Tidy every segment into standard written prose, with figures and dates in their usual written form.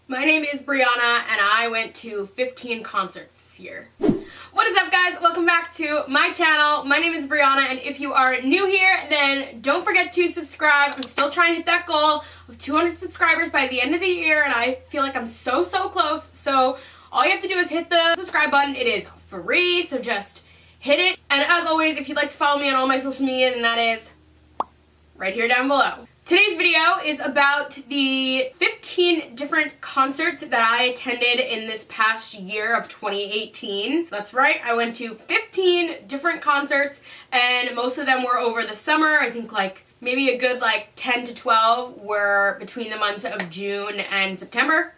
My name is Brianna and I went to 15 concerts this year. What is up, guys? Welcome back to my channel. My name is Brianna, and if you are new here, then don't forget to subscribe. I'm still trying to hit that goal of 200 subscribers by the end of the year, and I feel like I'm so close. So all you have to do is hit the subscribe button. It is free, so just hit it. And as always, if you'd like to follow me on all my social media, then that is right here down below. Today's video is about the 15 different concerts that I attended in this past year of 2018. That's right, I went to 15 different concerts, and most of them were over the summer. I think maybe a good 10 to 12 were between the months of June and September.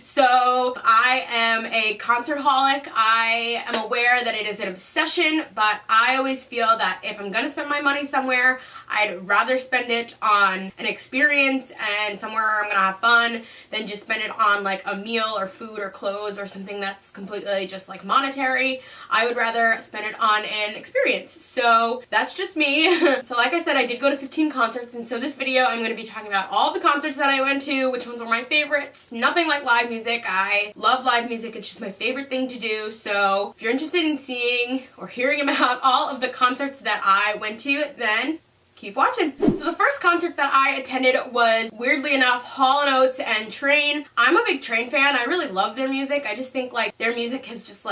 So I am a concert-holic. I am aware that it is an obsession, but I always feel that if I'm gonna spend my money somewhere, I'd rather spend it on an experience and somewhere I'm gonna have fun than just spend it on a meal or food or clothes or something that's completely just monetary. I would rather spend it on an experience. So that's just me. So like I said, I did go to 15 concerts, and so this video I'm going to be talking about all the concerts that I went to, which ones were my favorites. Nothing like live music. I love live music. It's just my favorite thing to do. So if you're interested in seeing or hearing about all of the concerts that I went to, then keep watching. So the first concert that I attended was, weirdly enough, Hall & Oates and Train. I'm a big Train fan. I really love their music. I just think their music has just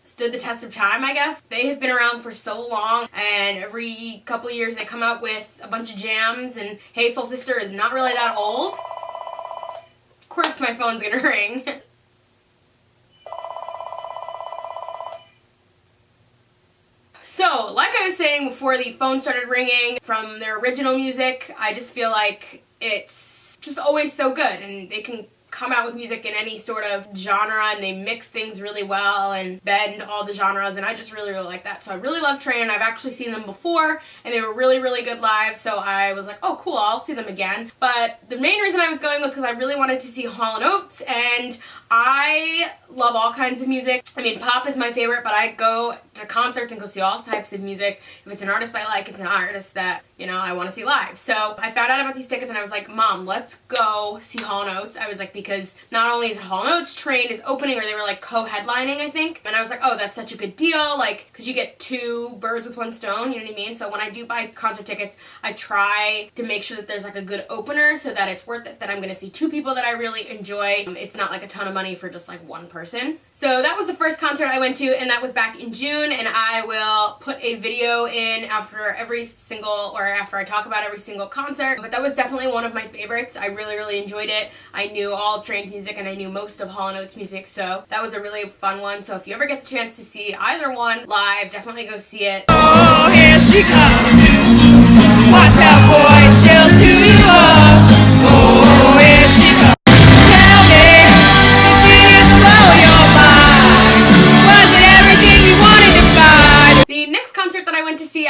stood the test of time, I guess. They have been around for so long, and every couple of years they come out with a bunch of jams, and Hey Soul Sister is not really that old. Of course my phone's gonna ring. So, like I was saying before the phone started ringing, from their original music, I just feel like it's just always so good, and they can come out with music in any sort of genre, and they mix things really well and bend all the genres, and I just really like that. So I really love Train. I've actually seen them before, and they were really good live, so I was like, oh cool, I'll see them again. But the main reason I was going was because I really wanted to see Hall & Oates, and I love all kinds of music. I mean, pop is my favorite, but I go to concerts and go see all types of music. If it's an artist I like, it's an artist that, I want to see live. So I found out about these tickets, and I was like, Mom, let's go see Hall & Oates. I was like, because not only is Hall & Oates, Train is opening, or they were co-headlining, I think. And I was like, oh, that's such a good deal, because you get two birds with one stone, you know what I mean? So when I do buy concert tickets, I try to make sure that there's a good opener so that it's worth it, that I'm going to see two people that I really enjoy. It's not a ton of money for just one person. So that was the first concert I went to, and that was back in June, and I will put a video in after I talk about every single concert. But that was definitely one of my favorites. I really enjoyed it. I knew all Train music, and I knew most of Hall & Oates music, so that was a really fun one. So if you ever get the chance to see either one live, definitely go see it. Oh, here she comes. Watch out, boy, she'll do you up. Oh, here she comes. Tell me, did this blow your mind? Was it everything you wanted to find? The next concert that I went to see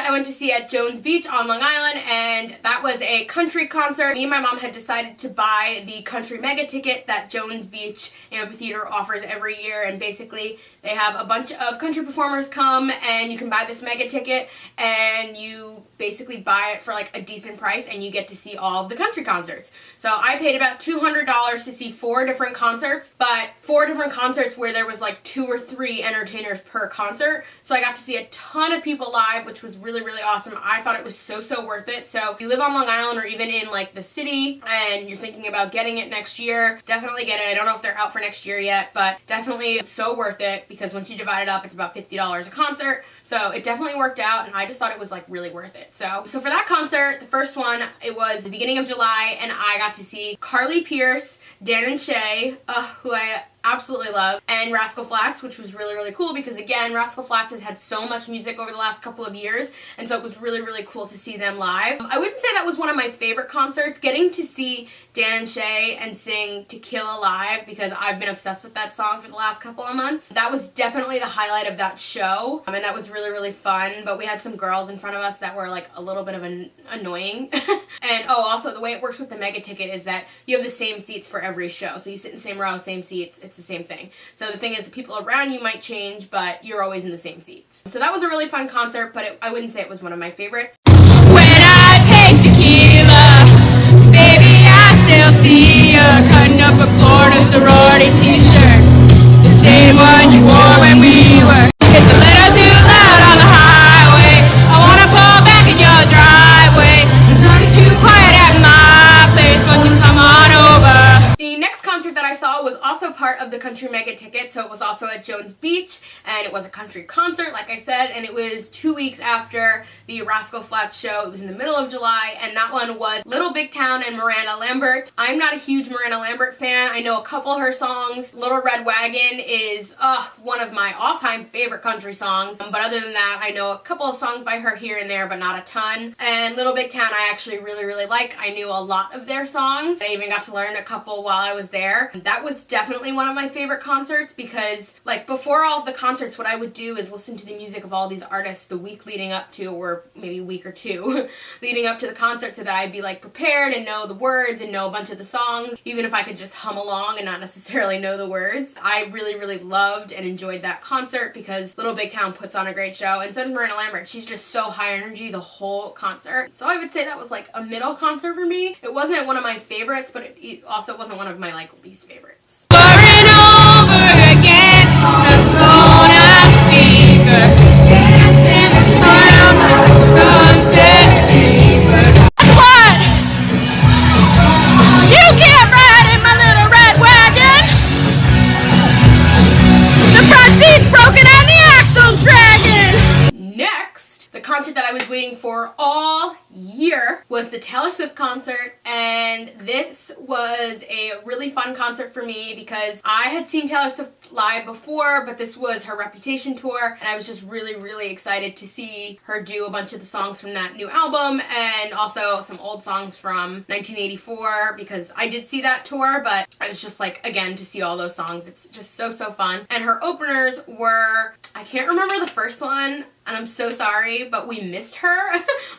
at Jones Beach on Long Island, and that was a country concert. Me and my mom had decided to buy the country mega ticket that Jones Beach Amphitheater offers every year, and basically they have a bunch of country performers come, and you can buy this mega ticket, and you basically buy it for a decent price, and you get to see all of the country concerts. So I paid about $200 to see 4 different concerts, but 4 different concerts where there was 2 or 3 entertainers per concert. So I got to see a ton of people live, which was really awesome. I thought it was so worth it. So if you live on Long Island or even in the city and you're thinking about getting it next year, definitely get it. I don't know if they're out for next year yet, but definitely so worth it, because once you divide it up, it's about $50 a concert. So it definitely worked out, and I just thought it was really worth it. So for that concert, the first one, it was the beginning of July, and I got to see Carly Pearce, Dan and Shay, who I absolutely love, and Rascal Flatts, which was really cool, because again, Rascal Flatts has had so much music over the last couple of years, and so it was really cool to see them live. I wouldn't say that was one of my favorite concerts. Getting to see Dan and Shay and sing Tequila live, because I've been obsessed with that song for the last couple of months, that was definitely the highlight of that show, and that was really fun. But we had some girls in front of us that were a little bit of annoying. And also the way it works with the mega ticket is that you have the same seats for every show, so you sit in the same row, same seats. It's the same thing. So the thing is, the people around you might change, but you're always in the same seats. So that was a really fun concert, but I wouldn't say it was one of my favorites. When I taste tequila, baby, I still see your up a Florida sorority t-shirt, the same one you wore when we were. It's a little too loud on the highway. I wanna pull back in your driveway. It's not too quiet at my place. Won't you come on over? The next concert that I saw was also part of the Country Mega Ticket, so it was also at Jones Beach, and it was a country concert, like I said, and it was 2 weeks after the Rascal Flatts show. It was in the middle of July, and that one was Little Big Town and Miranda Lambert. I'm not a huge Miranda Lambert fan. I know a couple of her songs. Little Red Wagon is one of my all-time favorite country songs, but other than that, I know a couple of songs by her here and there, but not a ton. And Little Big Town I actually really like. I knew a lot of their songs. I even got to learn a couple while I was there. That was definitely one of my favorite concerts because, like, before all of the concerts, what I would do is listen to the music of all these artists the week leading up to, or maybe a week or two leading up to the concert, so that I'd be like prepared and know the words and know a bunch of the songs, even if I could just hum along and not necessarily know the words. I really loved and enjoyed that concert because Little Big Town puts on a great show, and so does Miranda Lambert. She's just so high energy the whole concert. So I would say that was like a middle concert for me. It wasn't one of my favorites, but it also wasn't one of my like least favorites. Over and over again, let's go on fever, dance in the sun like a sunset fever. Guess what? You can't ride in my little red wagon. The front seat's broken and the axle's dragging. Next, the concert that I was waiting for all year was the Taylor Swift concert, and this was a really fun concert for me because I had seen Taylor Swift live before, but this was her Reputation tour, and I was just really excited to see her do a bunch of the songs from that new album and also some old songs from 1984 because I did see that tour, but I was just like, again, to see all those songs, it's just so fun. And her openers were, I can't remember the first one, and I'm so sorry, but we missed her.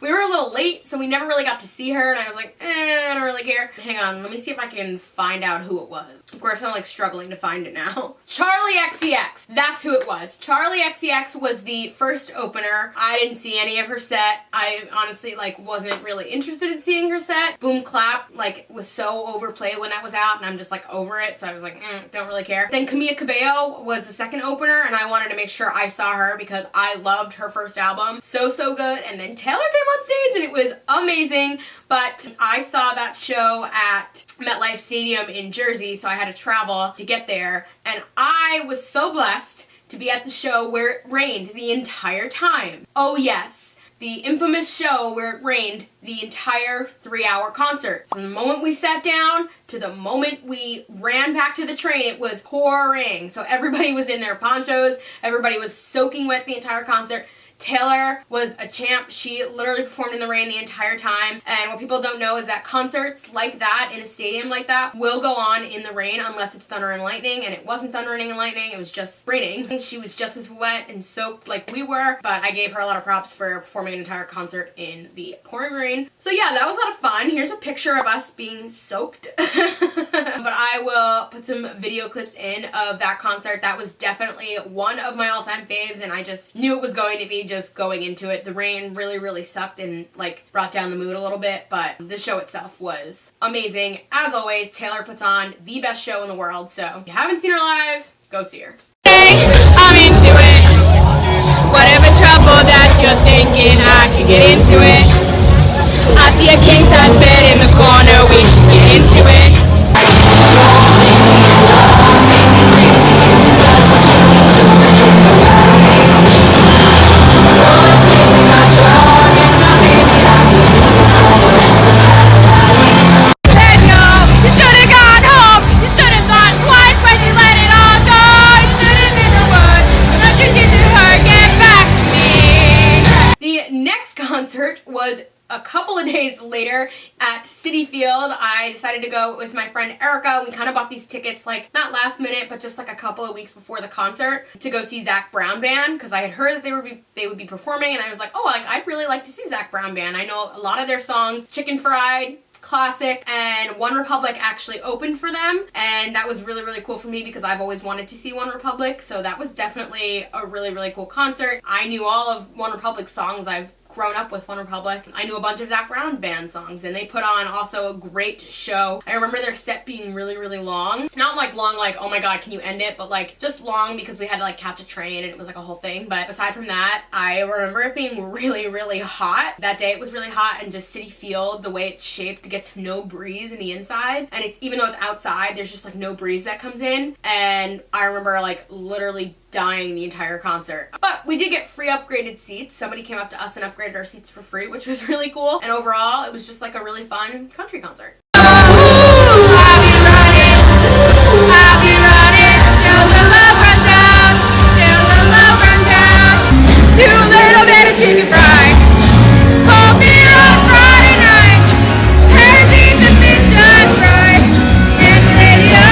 We were a little late, so we never really got to see her, and I was like, I don't really care. Hang on, let me see if I can find out who it was. Of course, I'm like struggling to find it now. Charli XCX, that's who it was. Charli XCX was the first opener. I didn't see any of her set. I honestly like wasn't really interested in seeing her set. Boom Clap like was so overplayed when that was out, and I'm just like over it, so I was like, don't really care. Then Camila Cabello was the second opener, and I wanted to make sure I saw her because I loved her first album. So good. And then Taylor came on stage and it was amazing, but I saw that show at MetLife Stadium in Jersey, so I had to travel to get there, and I was so blessed to be at the show where it rained the entire time. Oh yes, the infamous show where it rained the entire 3-hour concert. From the moment we sat down to the moment we ran back to the train, it was pouring. So everybody was in their ponchos, everybody was soaking wet the entire concert. Taylor was a champ. She literally performed in the rain the entire time, and what people don't know is that concerts like that in a stadium like that will go on in the rain unless it's thunder and lightning, and it wasn't thundering and lightning, it was just raining. She was just as wet and soaked like we were, but I gave her a lot of props for performing an entire concert in the pouring rain. So yeah, that was a lot of fun. Here's a picture of us being soaked. But I will put some video clips in of that concert. That was definitely one of my all-time faves, and I just knew it was going to be just going into it. The rain really sucked and like brought down the mood a little bit, but the show itself was amazing. As always, Taylor puts on the best show in the world, so if you haven't seen her live, go see her. Hey, I'm into it. Whatever trouble that you're thinking, I can get into it. I see a king-size bed in the corner, we should get into it. Was a couple of days later at Citi Field. I decided to go with my friend Erica. We kind of bought these tickets like not last minute, but just like a couple of weeks before the concert to go see Zac Brown Band because I had heard that they would be performing, and I was like, oh, like I'd really like to see Zac Brown Band. I know a lot of their songs. Chicken Fried, classic, and One Republic actually opened for them, and that was really cool for me because I've always wanted to see One Republic, so that was definitely a really cool concert. I knew all of One Republic's songs. I've grown up with One Republic. I knew a bunch of Zac Brown band songs, and they put on also a great show. I remember their set being really, really long. Not like long like, oh my god, can you end it? But like just long because we had to like catch a train and it was like a whole thing. But aside from that, I remember it being really, really hot. That day it was really hot, and just Citi Field, the way it's shaped, gets no breeze in the inside. And it's, even though it's outside, there's just like no breeze that comes in. And I remember like literally dying the entire concert. But we did get free upgraded seats. Somebody came up to us and upgraded our seats for free, which was really cool. And overall, it was just like a really fun country concert. Chicken fried. Call me on Friday night. Hair jeans and midnight fried. And radio.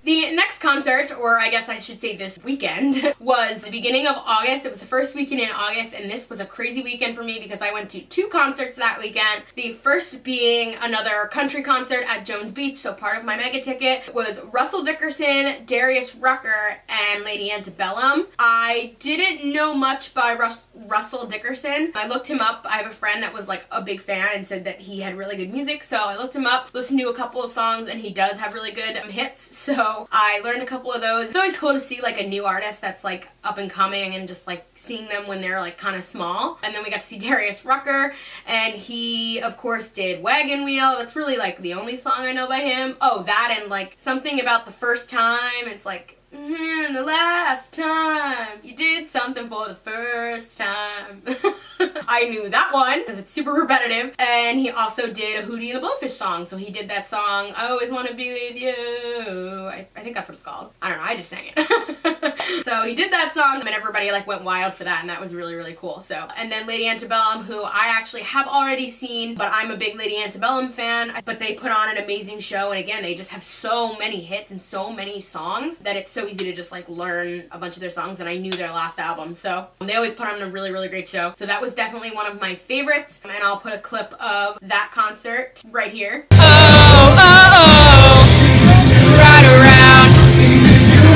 The next concert, or I guess I should say this weekend, was the beginning of August. It was the first weekend in August, and this was a crazy weekend for me because I went to 2 concerts that weekend. The first being another country concert at Jones Beach, so part of my mega ticket was Russell Dickerson, Darius Rucker, and Lady Antebellum. I didn't know much by Russell Dickerson. I looked him up. I have a friend that was like a big fan and said that he had really good music, so I looked him up, listened to a couple of songs, and he does have really good hits, so I learned a couple of those. It's always cool to see like a new artist that's like up and coming and just like seeing them when they're like kind of small. And then we got to see Darius Rucker, and he of course did Wagon Wheel. That's really like the only song I know by him. Oh, that and like something about the first time. It's like, the last time you did something for the first time. I knew that one because it's super repetitive. And he also did a Hootie and the Blowfish song. So he did that song, I Always Want to Be With You. I think that's what it's called. I don't know, I just sang it. So he did that song, and everybody like went wild for that, and that was really, really cool. So, and then Lady Antebellum, who I actually have already seen, but I'm a big Lady Antebellum fan. But they put on an amazing show, and again, they just have so many hits and so many songs that it's so easy to just like learn a bunch of their songs, and I knew their last album. So they always put on a really, really great show. So that was definitely one of my favorites, and I'll put a clip of that concert right here. Oh, oh, oh, right around,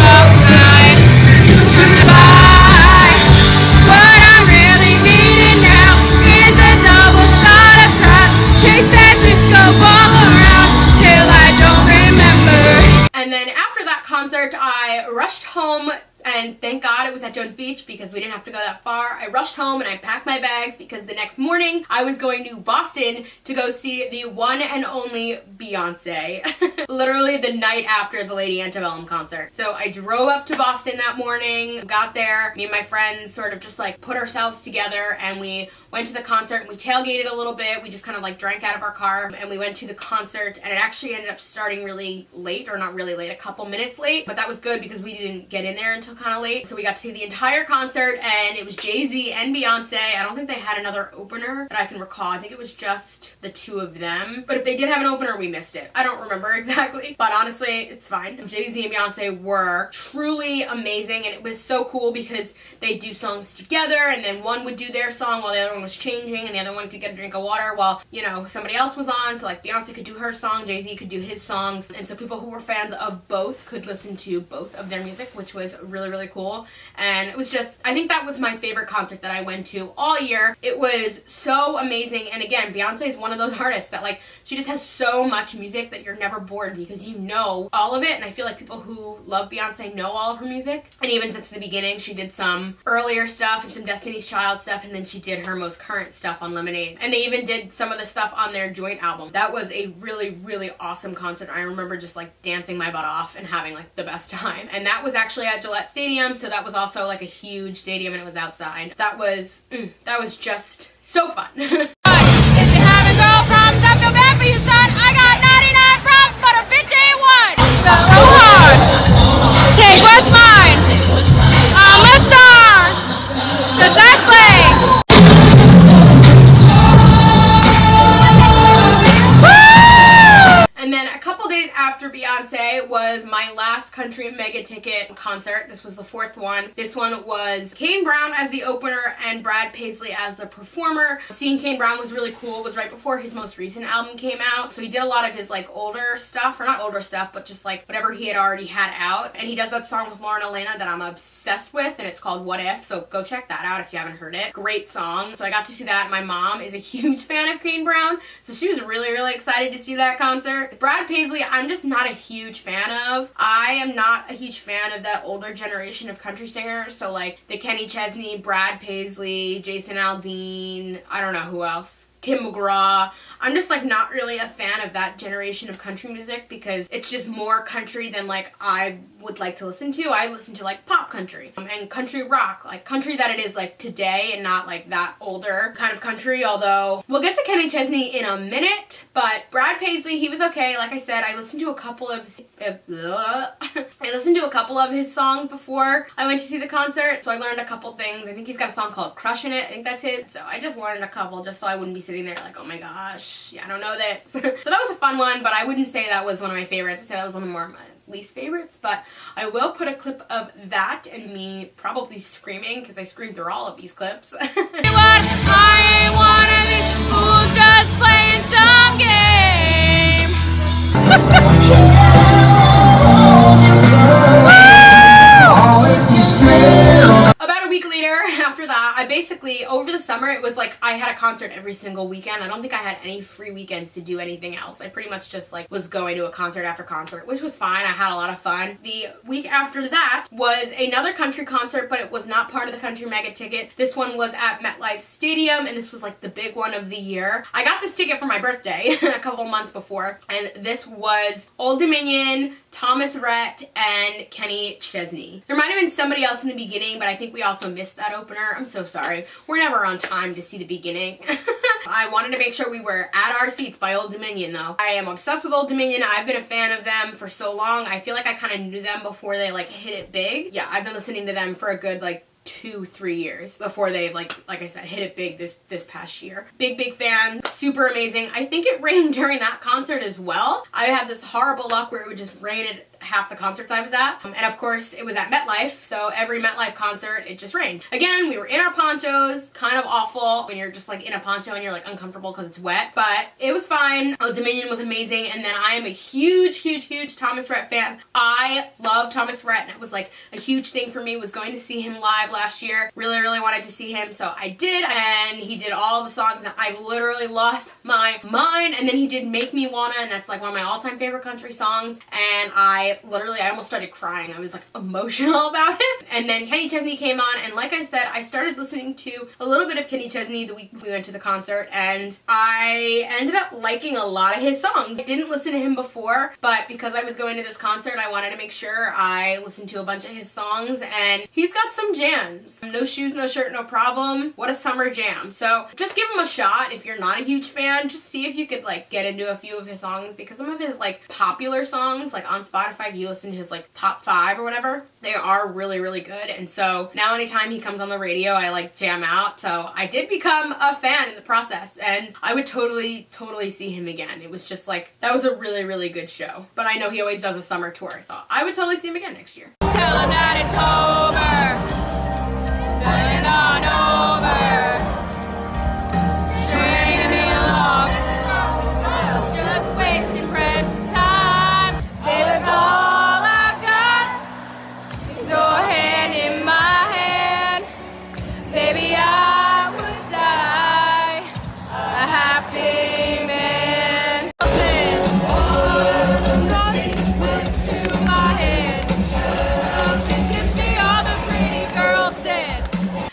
oh, night, goodbye. What I'm really needing now is a double shot of crap. Chase that disco ball around till I don't remember. And then after that concert, I rushed home. And thank God it was at Jones Beach because we didn't have to go that far. I rushed home and I packed my bags because the next morning I was going to Boston to go see the one and only Beyonce. Literally the night after the Lady Antebellum concert. So I drove up to Boston that morning, got there, me and my friends sort of just like put ourselves together, and we went to the concert and we tailgated a little bit. We just kind of like drank out of our car and we went to the concert, and it actually ended up starting really late, or not really late, a couple minutes late, but that was good because we didn't get in there until kind of late. So we got to see the entire concert, and it was Jay-Z and Beyonce. I don't think they had another opener that I can recall. I think it was just the 2 of them. But if they did have an opener, we missed it. I don't remember exactly, but honestly, it's fine. Jay-Z and Beyonce were truly amazing, and it was so cool because they do songs together, and then one would do their song while the other one was changing, and the other one could get a drink of water while, you know, somebody else was on. So like Beyonce could do her song, Jay-Z could do his songs, and so people who were fans of both could listen to both of their music, which was really, really cool. And it was just, I think that was my favorite concert that I went to all year. It was so amazing. And again, Beyonce is one of those artists that like, she just has so much music that you're never bored because you know all of it. And I feel like people who love Beyonce know all of her music. And even since the beginning, she did some earlier stuff and some Destiny's Child stuff, and then she did her most current stuff on Lemonade. And they even did some of the stuff on their joint album. That was a really, really awesome concert. I remember just like dancing my butt off and having like the best time. And that was actually at Gillette Stadium, so that was also like a huge stadium, and it was outside. That was just so fun. If you're having girl problems, I feel bad for you, son. I got 99 problems, but a bitch ain't one. So go hard. Take what's mine. I'm a star. 'Cause I slay. And then a couple days after Beyonce was my last country mega ticket concert. This was the 4th one. This one was Kane Brown as the opener and Brad Paisley as the performer. Seeing Kane Brown was really cool. It was right before his most recent album came out. So he did a lot of his like older stuff, or not older stuff, but just like whatever he had already had out. And he does that song with Lauren Elena that I'm obsessed with, and it's called What If. So go check that out if you haven't heard it. Great song. So I got to see that. My mom is a huge fan of Kane Brown, so she was really excited to see that concert. Brad Paisley, I'm just not a huge fan of. I am not a huge fan of that older generation of country singers. So like the Kenny Chesney, Brad Paisley, Jason Aldean, I don't know who else. Tim McGraw. I'm just like not really a fan of that generation of country music because it's just more country than like I would like to listen to. I listen to like pop country and country rock, like country that it is like today and not like that older kind of country, although we'll get to Kenny Chesney in a minute. But Brad Paisley, he was okay. Like I said, I listened to a couple of his songs before I went to see the concert, so I learned a couple things. I think he's got a song called Crushin' It. I think that's his. So I just learned a couple just so I wouldn't be sitting there like, oh my gosh, yeah, I don't know this. So that was a fun one, but I wouldn't say that was one of my favorites. I'd say that was one of my least favorites, but I will put a clip of that and me probably screaming because I screamed through all of these clips. I ain't one of these fools just playing some game. About a week later, after that, I basically, over the summer, it was like I had a concert every single weekend. I don't think I had any free weekends to do anything else. I pretty much just like was going to a concert after concert, which was fine. I had a lot of fun. The week after that was another country concert, but it was not part of the country mega ticket. This one was at MetLife Stadium, and this was like the big one of the year. I got this ticket for my birthday a couple months before, and this was Old Dominion, Thomas Rhett, and Kenny Chesney. There might have been somebody else in the beginning, but I think we also missed that opener. I'm so sorry. We're never on time to see the beginning. I wanted to make sure we were at our seats by Old Dominion though. I am obsessed with Old Dominion. I've been a fan of them for so long. I feel like I kind of knew them before they like hit it big. Yeah, I've been listening to them for a good like 2-3 years before they like I said, hit it big this past year. Big fan, super amazing. I think it rained during that concert as well. I had this horrible luck where it would just rain at half the concerts I was at. And of course it was at MetLife, so every MetLife concert it just rained. Again, we were in our ponchos, kind of awful when you're just like in a poncho and you're like uncomfortable because it's wet, but it was fine. Old Dominion was amazing, and then I am a huge Thomas Rhett fan. I love Thomas Rhett, and it was like a huge thing for me was going to see him live last year. Really wanted to see him, so I did, and he did all the songs and I literally lost my mind. And then he did Make Me Wanna, and that's like one of my all-time favorite country songs, and I almost started crying. I was like emotional about it. And then Kenny Chesney came on, and like I said, I started listening to a little bit of Kenny Chesney the week we went to the concert, and I ended up liking a lot of his songs. I didn't listen to him before, but because I was going to this concert, I wanted to make sure I listened to a bunch of his songs, and he's got some jams. No Shoes, No Shirt, No Problem. What a summer jam. So just give him a shot if you're not a huge fan. Just see if you could like get into a few of his songs, because some of his like popular songs, like on Spotify, if you listen to his like top 5 or whatever, they are really good. And so now anytime he comes on the radio, I like jam out. So I did become a fan in the process, and I would totally see him again. It was just like, that was a really good show. But I know he always does a summer tour, so I would totally see him again next year. Tell him that it's over. Nothing on over. Stringing me along. Just wasting precious time. Baby, all I've got is your hand in my hand. Baby, I would die a happy man. To my head. And kiss me, all the pretty girls said.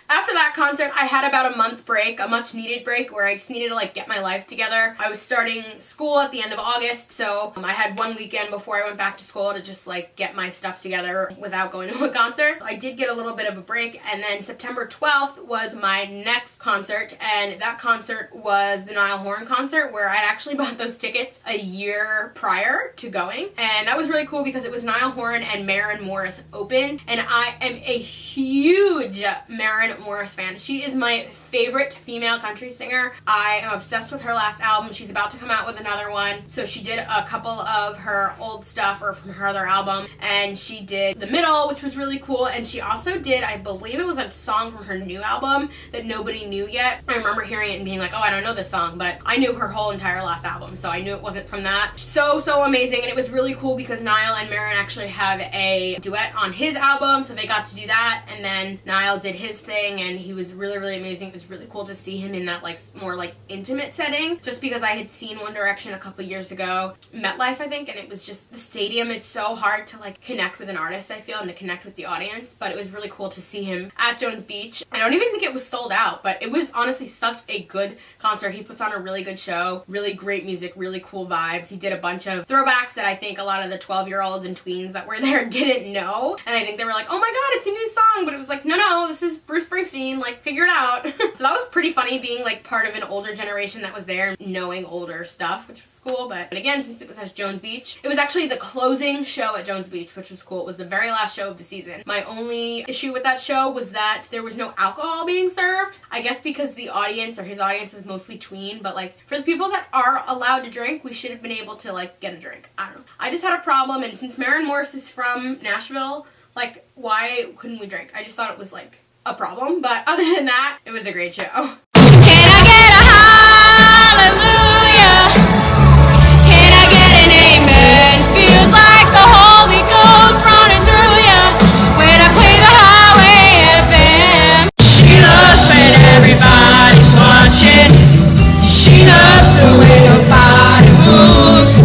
After that concert, I had about a month break, a much needed break where I just needed to like get my life together. I was starting school at the end of August, so I had one weekend before I went back to school to just like get my stuff together without going to a concert. I did get a little bit of a break, and then September 12th was my next concert, and that concert was the Niall Horan concert, where I'd actually bought those tickets a year prior to going, and that was really cool because it was Niall Horan and Maren Morris open, and I am a huge Maren Morris fan. She is my favorite female country singer. I am obsessed with her last album. She's about to come out with another one. So she did a couple of her old stuff or from her other album, and she did The Middle, which was really cool, and she also did, I believe it was a song from her new album that nobody knew yet. I remember hearing it and being like, oh, I don't know this song, but I knew her whole entire last album, so I knew it wasn't from that. So amazing, and it was really cool because Niall and Marin actually have a duet on his album, so they got to do that, and then Niall did his thing, and he was really, really amazing. It was really cool to see him in that like more like intimate setting, just because I had seen One Direction a couple years ago, MetLife I think, and it was just the stadium. It's so hard to like connect with an artist, I feel, and to connect with the audience, but it was really cool to see him at Jones Beach. I don't even think it was sold out, but it was honestly such a good concert. He puts on a really good show, really great music, really cool vibes. He did a bunch of throwbacks that I think a lot of the 12-year-olds and tweens that were there didn't know, and I think they were like, oh my god, it's a new song, but it was like, no, this is Bruce Springsteen, like, figure it out. So that was pretty funny being like part of an older generation that was there, knowing older stuff, which was cool. But again, since it was at Jones Beach, it was actually the closing show at Jones Beach, which was cool. It was the very last show of the season. My only issue with that show was that there was no alcohol being served. I guess because the audience, or his audience, is mostly tween, but like for the people that are allowed to drink, we should have been able to like get a drink. I don't know. I just had a problem, and since Maren Morris is from Nashville, like, why couldn't we drink? I just thought it was like a problem, but other than that, it was a great show. Can I get a hallelujah? Can I get an amen? Feels like the Holy Ghost running through ya when I play the Highway FM. She loves when everybody's watching. She loves the way her body moves.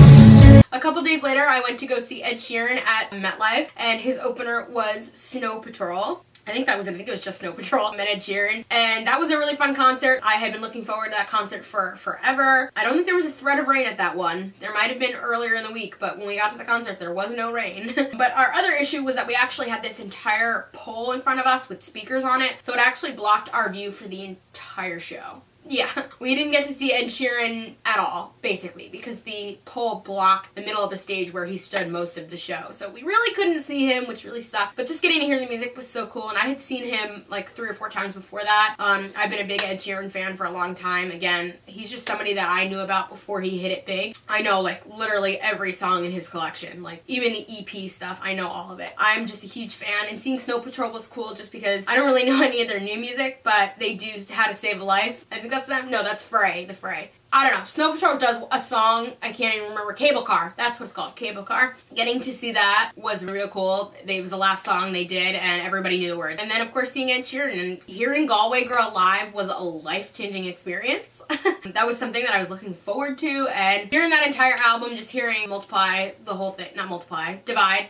A couple days later, I went to go see Ed Sheeran at MetLife, and his opener was Snow Patrol. I think that was it. I think it was just Snow Patrol and Ed Sheeran, and that was a really fun concert. I had been looking forward to that concert for forever. I don't think there was a threat of rain at that one. There might have been earlier in the week, but when we got to the concert, there was no rain. But our other issue was that we actually had this entire pole in front of us with speakers on it, so it actually blocked our view for the entire show. Yeah, we didn't get to see Ed Sheeran at all, basically, because the pole blocked the middle of the stage where he stood most of the show. So we really couldn't see him, which really sucked. But just getting to hear the music was so cool, and I had seen him like 3 or 4 times before that. I've been a big Ed Sheeran fan for a long time. Again, he's just somebody that I knew about before he hit it big. I know like literally every song in his collection, like even the EP stuff, I know all of it. I'm just a huge fan, and seeing Snow Patrol was cool just because I don't really know any of their new music, but they do How to Save a Life. I think that's them. No, that's Frey, the Frey. I don't know. Snow Patrol does a song, I can't even remember, Cable Car. That's what it's called, Cable Car. Getting to see that was real cool. It was the last song they did, and everybody knew the words. And then, of course, seeing Ed Sheeran and hearing Galway Girl live was a life-changing experience. That was something that I was looking forward to, and hearing that entire album, just hearing Multiply, the whole thing, not Multiply, Divide.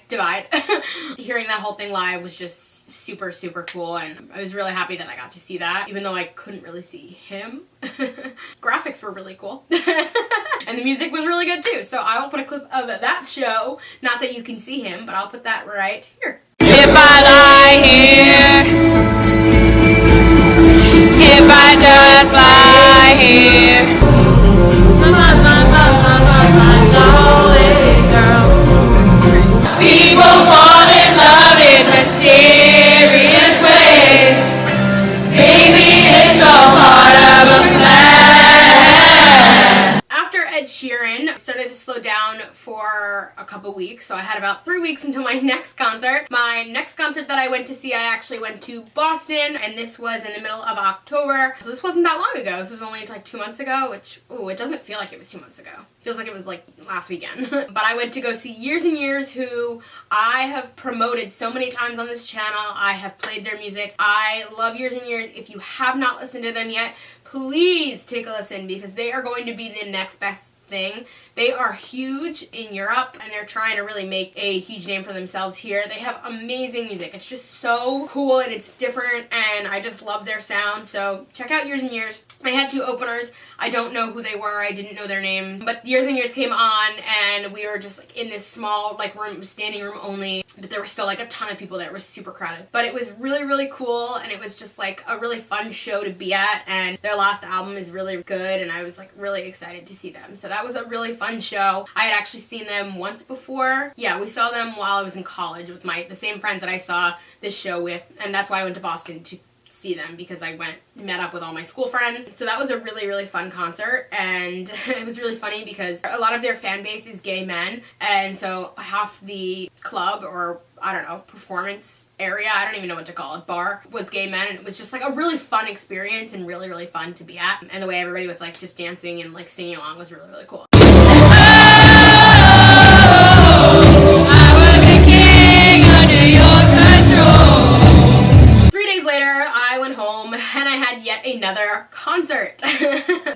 Hearing that whole thing live was just super, super cool, and I was really happy that I got to see that, even though I couldn't really see him. Graphics were really cool. And the music was really good too, so I will put a clip of that show, not that you can see him, but I'll put that right here. If I lie here, if I just lie here, people fall in love in mysterious ways. Maybe it's all part of a plan. After Ed Sheeran started to slow down for a couple weeks, so I had about 3 weeks until my next concert. My next concert that I went to see, I actually went to Boston, and this was in the middle of October. So this wasn't that long ago. This was only like 2 months ago, which, ooh, it doesn't feel like it was 2 months ago. It feels like it was like last weekend. But I went to go see Years and Years, who I have promoted so many times on this channel. I have played their music. I love Years and Years. If you have not listened to them yet, please take a listen, because they are going to be the next best thing. They are huge in Europe, and they're trying to really make a huge name for themselves here. They have amazing music. It's just so cool, and it's different, and I just love their sound. So check out Years and Years. I had 2 openers. I don't know who they were. I didn't know their names. But Years and Years came on, and we were just like in this small like room, standing room only. But there was still like a ton of people there. It was super crowded. But it was really, really cool, and it was just like a really fun show to be at. And their last album is really good, and I was like really excited to see them. So that was a really fun show. I had actually seen them once before. Yeah, we saw them while I was in college with the same friends that I saw this show with, and that's why I went to Boston to see them because I met up with all my school friends. So that was a really, really fun concert, and it was really funny because a lot of their fan base is gay men, and so half the club, or I don't know, performance area, I don't even know what to call it, bar, was gay men, and it was just like a really fun experience and really, really fun to be at. And the way everybody was like just dancing and like singing along was really, really cool. Yet another concert.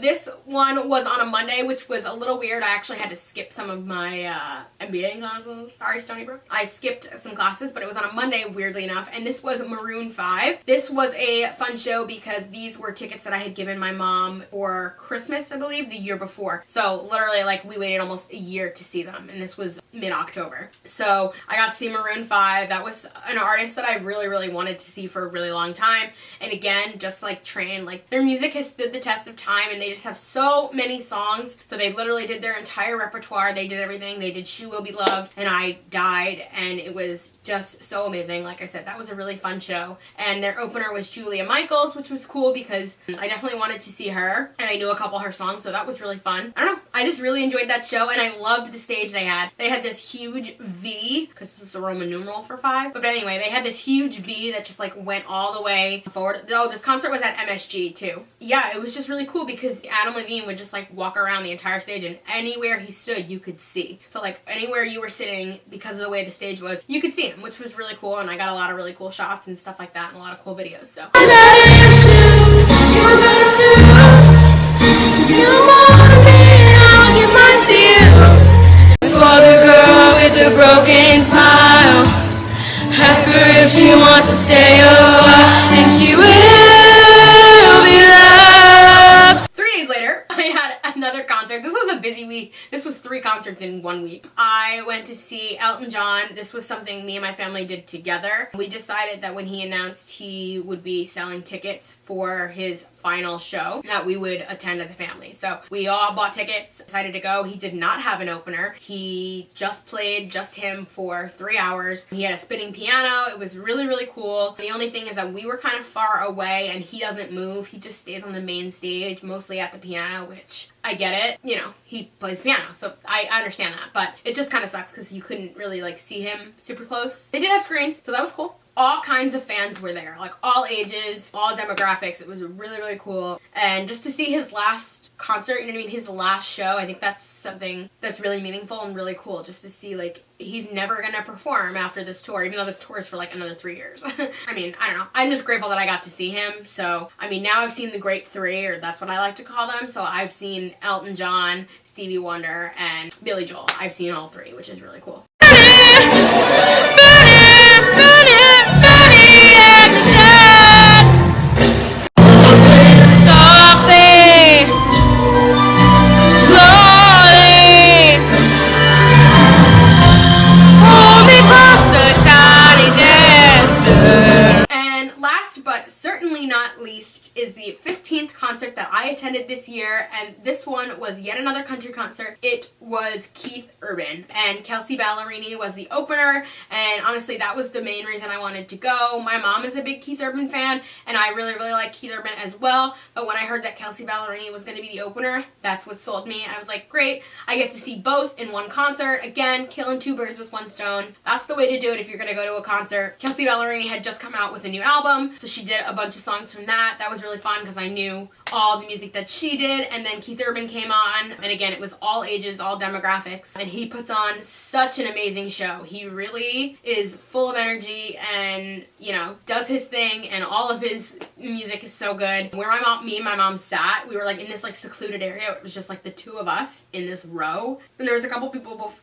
This one was on a Monday, which was a little weird. I actually had to skip some of my MBA classes. Sorry, Stony Brook. I skipped some classes, but it was on a Monday, weirdly enough, and this was Maroon 5. This was a fun show because these were tickets that I had given my mom for Christmas, I believe, the year before. So literally, like, we waited almost a year to see them, and this was mid-October. So I got to see Maroon 5. That was an artist that I really, really wanted to see for a really long time, and again, just like Train, like, their music has stood the test of time, and they just have so many songs. So they literally did their entire repertoire. They did everything. They did She Will Be Loved and I Died, and it was just so amazing. Like I said, that was a really fun show. And their opener was Julia Michaels, which was cool because I definitely wanted to see her, and I knew a couple of her songs, so that was really fun. I don't know, I just really enjoyed that show, and I loved the stage they had. They had this huge V, because this is the Roman numeral for 5. But anyway, they had this huge V that just like went all the way forward. Oh, this concert was at MSG too. Yeah, it was just really cool because Adam Levine would just like walk around the entire stage, and anywhere he stood you could see. So like anywhere you were sitting, because of the way the stage was, you could see him, which was really cool, and I got a lot of really cool shots and stuff like that and a lot of cool videos. So for the girl with the broken smile, ask her if she wants to stay a while, and she will be loved. 3 days later, I had another concert. This was a busy week. This was 3 concerts in 1 week. I went to see Elton John. This was something me and my family did together. We decided that when he announced he would be selling tickets for his final show, that we would attend as a family. So we all bought tickets, decided to go. He did not have an opener. He just played just him for 3 hours. He had a spinning piano. It was really, really cool. The only thing is that we were kind of far away, and he doesn't move. He just stays on the main stage, mostly at the piano, which I get it. You know, he plays piano, so I understand that. But it just kind of sucks because you couldn't really like see him super close. They did have screens, so that was cool. All kinds of fans were there, like all ages, all demographics. It was really, really cool. And just to see his last concert, you know what I mean, his last show, I think that's something that's really meaningful and really cool, just to see like he's never gonna perform after this tour, even though this tour is for like another 3 years. I mean, I don't know. I'm just grateful that I got to see him. So, I mean, now I've seen the Great Three, or that's what I like to call them. So I've seen Elton John, Stevie Wonder, and Billy Joel. I've seen all 3, which is really cool. And last but certainly not least is the 15th concert that I attended this year, and this one was yet another country concert. It was Keith Urban, and Kelsea Ballerini was the opener, and honestly that was the main reason I wanted to go. My mom is a big Keith Urban fan, and I really, really like Keith Urban as well, but when I heard that Kelsea Ballerini was going to be the opener, that's what sold me. I was like, great, I get to see both in one concert. Again, killing 2 birds with 1 stone. That's the way to do it if you're going to go to a concert. Kelsea Ballerini had just come out with a new album, so she did a bunch of songs from that. That was really fun because I knew all the music that she did, and then Keith Urban came on, and again, it was all ages, all demographics, and he puts on such an amazing show. He really is full of energy and, you know, does his thing, and all of his music is so good. Where me and my mom sat, we were like in this like secluded area. It was just like the 2 of us in this row, and there was a couple people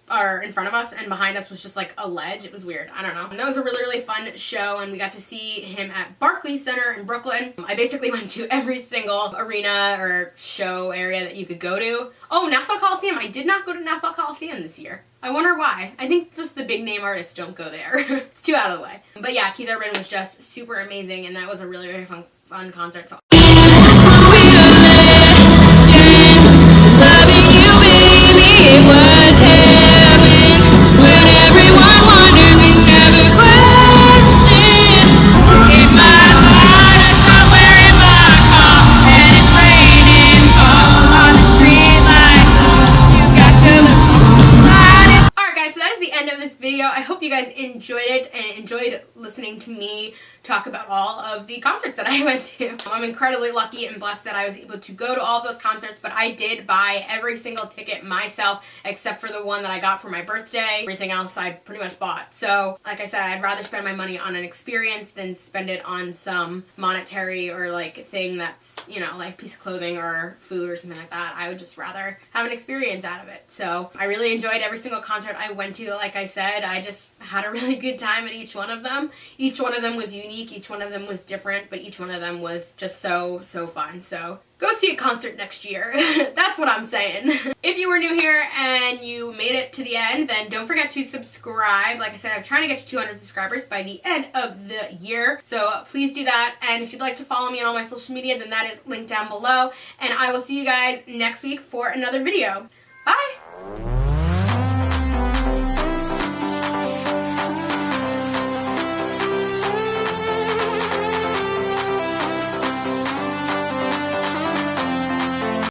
in front of us, and behind us was just like a ledge. It was weird. I don't know. And that was a really, really fun show, and we got to see him at Barclays Center in Brooklyn. I basically went to every single arena or show area that you could go to. Oh, Nassau Coliseum. I did not go to Nassau Coliseum this year. I wonder why. I think just the big name artists don't go there. It's too out of the way. But yeah, Keith Urban was just super amazing, and that was a really, really fun concert. So video. I hope you guys enjoyed it and enjoyed listening to me talk about all of the concerts that I went to. I'm incredibly lucky and blessed that I was able to go to all of those concerts, but I did buy every single ticket myself except for the one that I got for my birthday. Everything else I pretty much bought. So, like I said, I'd rather spend my money on an experience than spend it on some monetary or like thing that's, you know, like piece of clothing or food or something like that. I would just rather have an experience out of it. So, I really enjoyed every single concert I went to. Like I said, I just had a really good time at each one of them. Each one of them was unique. Each one of them was different, but each one of them was just so fun. So go see a concert next year. That's what I'm saying. If you were new here and you made it to the end, then don't forget to subscribe. Like I said, I'm trying to get to 200 subscribers by the end of the year. So please do that. And if you'd like to follow me on all my social media, then that is linked down below. And I will see you guys next week for another video. Bye!